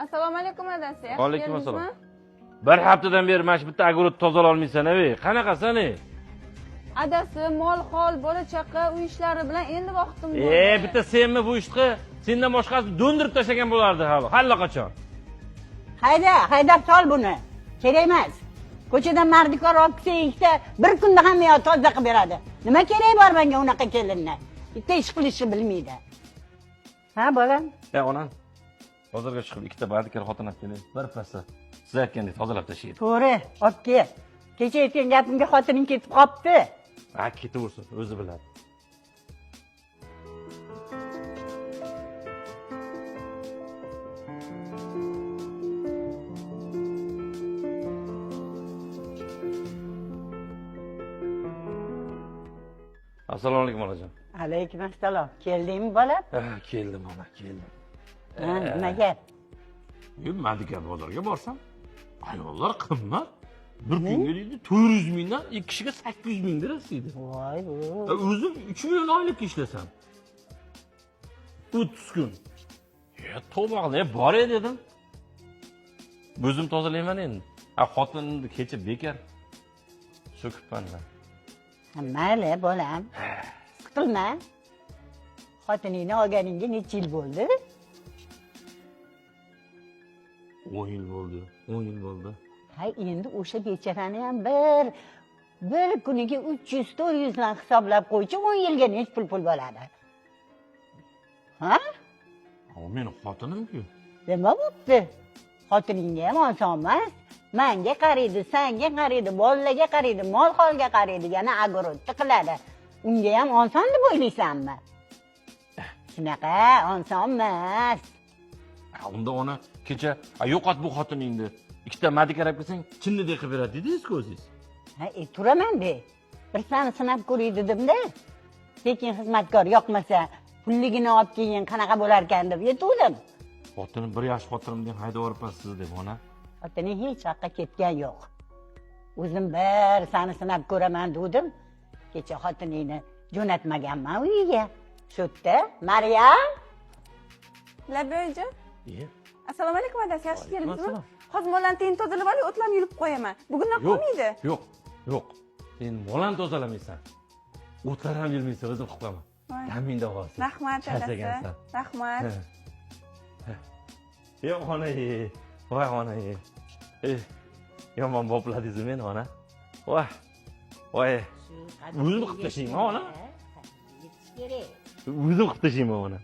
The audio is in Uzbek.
Assalomu alaykum adasi. Va alaykum assalom. Bir haftadan beri mana shu bitta огород tozala olmaysan, ey. Qanaqasan, ey? Adasi, mol hol, bola chaqa, uy ishlari bilan endi vaqtim bo'ldi. Bitta senmi bu ishni? Sendan boshqasi do'ndirib tashlagan bo'lardi hali. Allaqachon. Haydab sol buni. Kerak emas. Ko'chadan mardikor olib kelsa, bir kunda hamma yoq toza qilib beradi. Nima kerak bor menga unaqa kelinni? Bitta ish qilishni bilmaydi. Ha, bolam? Onam. Bozorga chiqib ikkita bardikor xotin olib keling. Bir passa. Siz aytgandek tozalab tashlaydi. To'g'ri, olib kel. Kecha aytgan gapimga xotining ketib qopti. Ha, ketaversin, o'zi biladi. Assalomu alaykum onajon. Alaykum assalom. Keldingmi bolam? Keldim ona, keldim. Nimaga? Madika bozorga borsam, ayollar qimmat. Bir kunga deydi 400 mingdan, ikki kishiga 800 ming berasiz. Voy, O'zim 3 million oylik ishlasam. 30 kun. To'g'ri, bor edi dedim. O'zim tozalayman endi. Xotinimni kecha bekar so'kibman-da. Mayli, bolam. Siqilma. Xotiningni olganingga necha yil bo'ldi? 10 yil bo'ldi. 10 yil bo'ldi. Hay, endi o'sha bechorani ham bir kuniga 300-400 dan hisoblab qo'ychi, 10 yilga nech pul bo'ladi? Ha? O meni xotinim-ku. Nima bo'pti? Xotiningga ham oson emas. Menga qaraydi, senga qaraydi, bolalarga qaraydi, mol holga qaraydi, yana огородni qiladi. Unga ham oson deb o'ylaysanmi? Shunaqa oson emas. Unda ona kecha yo'qot bu xotiningni. Ikkita madika olib kelsang, chinnidek qilib beradi dedingiz-ku o'zingiz. Ha, turaman-da. Bir sani sinab ko'ray dedim-da. Lekin xizmatkor yoqmasa, pulligini olib kelgan qanaqa bo'lar ekan deb yetuvdim. Xotinim bir yosh xotinimdan haydab yuboribman sizni deb ona. Xotining hech yoqqa ketgan yo'q. O'zim bir sani sinab ko'raman dedim. Kecha xotiningni jo'natmaganman uyiga. Shu-yerda, Maryam. Labo'yji. Assalomu alaykum adasi, yaxshi keldingizmi? Hozir mollarni teyin tozalab olib, o'tlarni yulib qo'yaman. Bugundan qolmaydi. Yo'q. Sen molani tozalamaysan. O'tlar ham yurmaysan, o'zim qilib qo'yaman. Damingda qolsin. Rahmat adasi. Rahmat. Ona, voy ona. Yomon bopladingiz meni ona. Voy. O'zim qilib tashlayman ona. Yetish kerak. O'zim qilib tashlayman ona.